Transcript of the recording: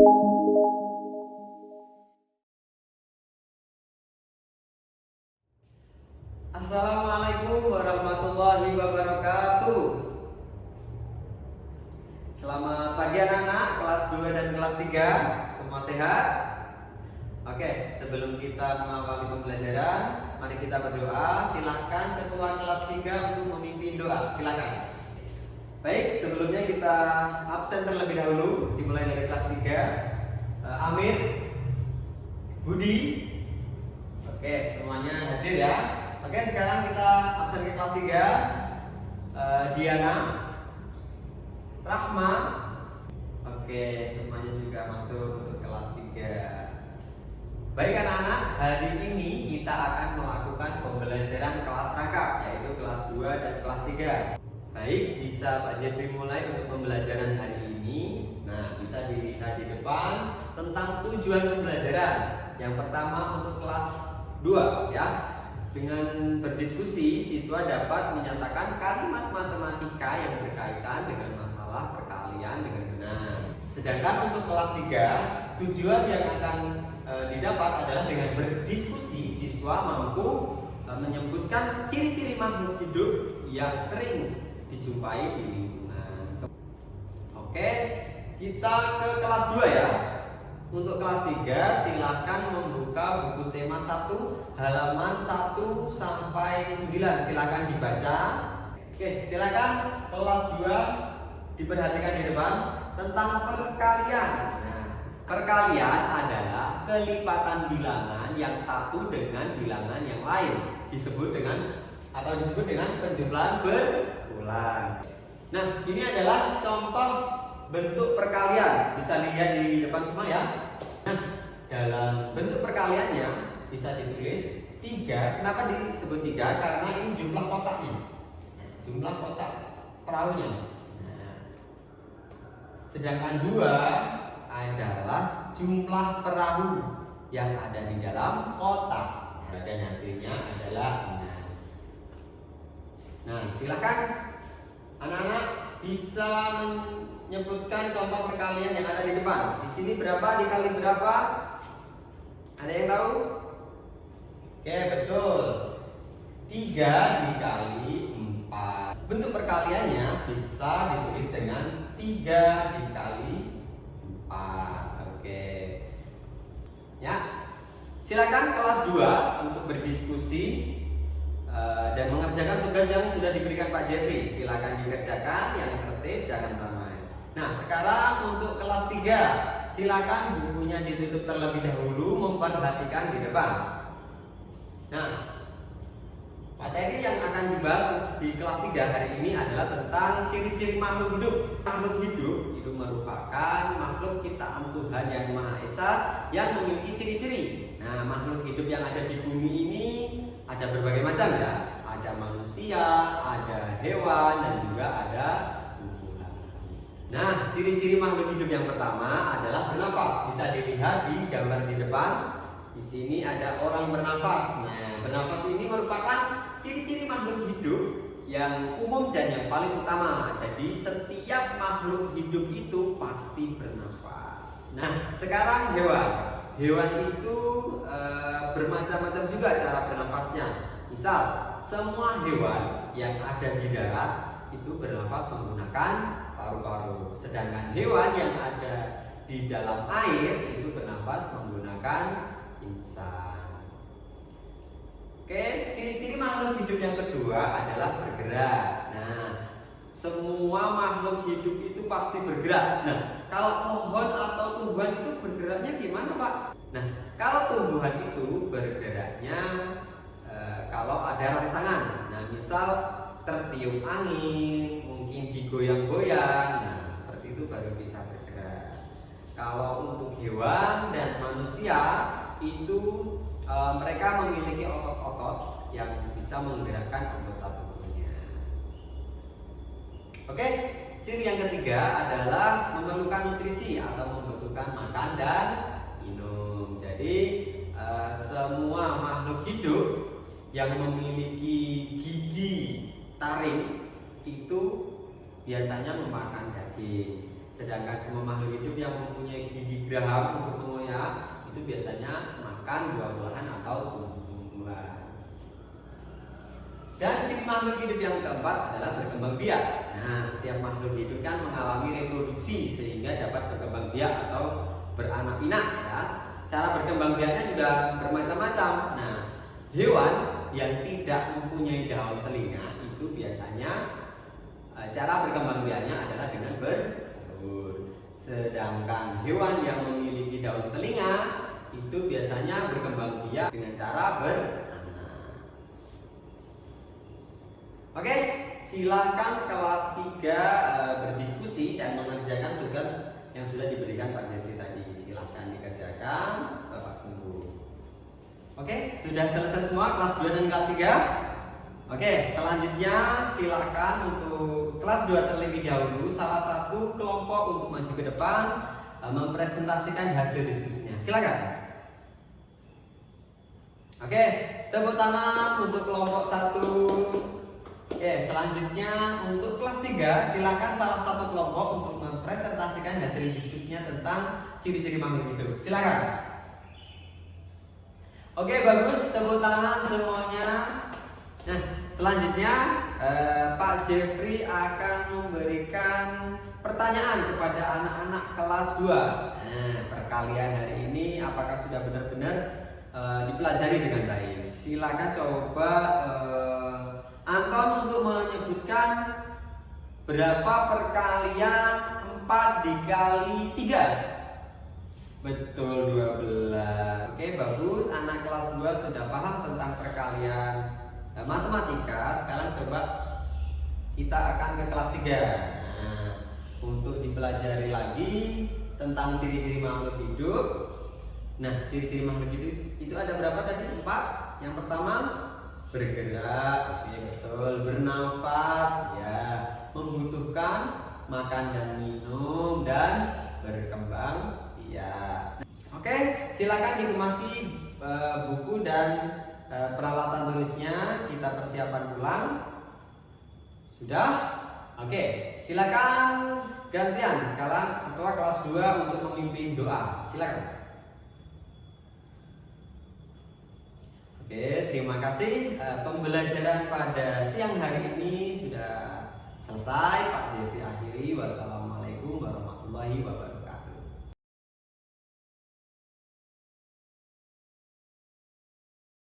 Assalamualaikum warahmatullahi wabarakatuh. Selamat pagi anak-anak kelas 2 dan kelas 3. Semua sehat? Oke, sebelum kita mengawali pembelajaran, mari kita berdoa. Silahkan ketua kelas 3 untuk memimpin doa. Silahkan. Baik, sebelumnya kita absen terlebih dahulu. Dimulai dari kelas 3. Amir, Budi. Oke, semuanya hadir ya. Oke, sekarang kita absen ke kelas 3. Diana, Rahma. Oke, semuanya juga masuk untuk kelas 3. Baik anak-anak, hari ini kita akan melakukan pembelajaran kelas rangkap, yaitu kelas 2 dan kelas 3. Baik, bisa Pak Jeffrey mulai untuk pembelajaran hari ini. Nah, bisa dilihat di depan tentang tujuan pembelajaran. Yang pertama untuk kelas 2 ya. Dengan berdiskusi, siswa dapat menyatakan kalimat matematika yang berkaitan dengan masalah perkalian dengan benar. Sedangkan untuk kelas 3, tujuan yang akan didapat adalah dengan berdiskusi, siswa mampu menyebutkan ciri-ciri makhluk hidup yang sering dijumpai di lingkungan. Oke, kita ke kelas 2 ya. Untuk kelas 3, silakan membuka buku tema 1 halaman 1 sampai 9. Silakan dibaca. Oke, silakan kelas 2 diperhatikan di depan tentang perkalian. Nah, perkalian adalah kelipatan bilangan yang satu dengan bilangan yang lain. Disebut dengan penjumlahan berulang. Nah, ini adalah contoh bentuk perkalian, bisa lihat di depan semua ya. Nah, dalam bentuk perkaliannya bisa ditulis 3. Kenapa disebut 3? Karena ini jumlah kotaknya, jumlah kotak perahunya. Nah, sedangkan 2 adalah jumlah perahu yang ada di dalam kotak. Dan hasilnya adalah 6. Nah, silakan anak-anak bisa menyebutkan contoh perkalian yang ada di depan. Di sini berapa dikali berapa? Ada yang tahu? Oke, betul. 3 dikali 4. Bentuk perkaliannya bisa ditulis dengan 3 dikali 4. Oke. Ya. Silakan kelas 2 untuk berdiskusi dan mengerjakan tugas yang sudah diberikan Pak Jeffrey. Silakan dikerjakan yang tertib, jangan ramai. Nah, sekarang untuk kelas 3, silakan bukunya ditutup terlebih dahulu, memperhatikan di depan. Nah, materi yang akan dibahas di kelas 3 hari ini adalah tentang ciri-ciri makhluk hidup. Makhluk hidup itu merupakan makhluk ciptaan Tuhan yang Maha Esa yang memiliki ciri-ciri. Nah, makhluk hidup yang ada di bumi ini ada berbagai macam ya. Ada manusia, ada hewan, dan juga ada tumbuhan. Nah, ciri-ciri makhluk hidup yang pertama adalah bernafas. Bisa dilihat di gambar di depan. Di sini ada orang bernafas. Nah, bernafas ini merupakan ciri-ciri makhluk hidup yang umum dan yang paling utama. Jadi setiap makhluk hidup itu pasti bernafas. Nah, sekarang hewan. Hewan itu bermacam-macam juga cara bernafasnya. Misal, semua hewan yang ada di darat itu bernafas menggunakan paru-paru. Sedangkan hewan yang ada di dalam air itu bernafas menggunakan insan. Oke, ciri-ciri makhluk hidup yang kedua adalah bergerak. Nah, semua makhluk hidup itu pasti bergerak. Nah, kalau pohon atau tumbuhan itu bergeraknya gimana, Pak? Nah, kalau tumbuhan itu bergeraknya kalau ada rangsangan. Nah, misal tertiup angin, mungkin digoyang-goyang. Nah, seperti itu baru bisa bergerak. Kalau untuk hewan dan manusia itu mereka memiliki otot-otot yang bisa menggerakkan anggota tubuhnya. Oke, ciri yang ketiga adalah memerlukan nutrisi atau membutuhkan makan dan minum. Jadi semua makhluk hidup yang memiliki gigi taring itu biasanya memakan daging. Sedangkan semua makhluk hidup yang mempunyai gigi geraham untuk mengoyak itu biasanya makan buah-buahan atau tumbuh-tumbuhan. Dan ciri makhluk hidup yang keempat adalah berkembang biak. Nah, setiap makhluk hidup kan mengalami reproduksi sehingga dapat berkembang biak atau beranak pinak ya. Cara berkembang biaknya juga bermacam-macam. Nah, hewan yang tidak mempunyai daun telinga itu biasanya cara berkembang biaknya adalah dengan bertelur. Sedangkan hewan yang memiliki daun telinga itu biasanya berkembang biak dengan cara beranak. Oke, silakan kelas 3 berdiskusi dan mengerjakan tugas yang sudah diberikan Pak Jeffrey tadi. Silakan dikerjakan, Bapak tunggu. Oke, sudah selesai semua kelas 2 dan kelas 3? Oke, selanjutnya silakan untuk kelas 2 terlebih dahulu salah satu kelompok untuk maju ke depan mempresentasikan hasil diskusinya. Silakan. Oke, tepuk tangan untuk kelompok 1. Oke, selanjutnya untuk kelas 3 silakan salah satu kelompok untuk mempresentasikan hasil diskusinya tentang ciri-ciri makhluk hidup. Silakan. Oke, bagus, tepuk tangan semuanya. Nah, selanjutnya Pak Jeffrey akan memberikan pertanyaan kepada anak-anak kelas 2. Nah, perkalian hari ini apakah sudah benar-benar dipelajari dengan baik? Silakan coba Anton untuk menyebutkan berapa perkalian 4 dikali 3. Betul, 12. Oke, bagus. Anak kelas 2 sudah paham tentang perkalian matematika. Sekarang coba kita akan ke kelas 3. Nah, untuk dipelajari lagi tentang ciri-ciri makhluk hidup. Nah, ciri-ciri makhluk hidup itu ada berapa tadi? 4. Yang pertama bergerak, ya betul, bernafas, ya, membutuhkan makan dan minum, dan berkembang, ya. Oke, silakan ditemasi buku dan peralatan tulisnya, kita persiapan pulang. Sudah? Oke, silakan gantian sekarang ketua kelas 2 untuk memimpin doa. Silakan. Oke, terima kasih. Pembelajaran pada siang hari ini sudah selesai. Pak Jeffrey akhiri. Wassalamualaikum warahmatullahi wabarakatuh.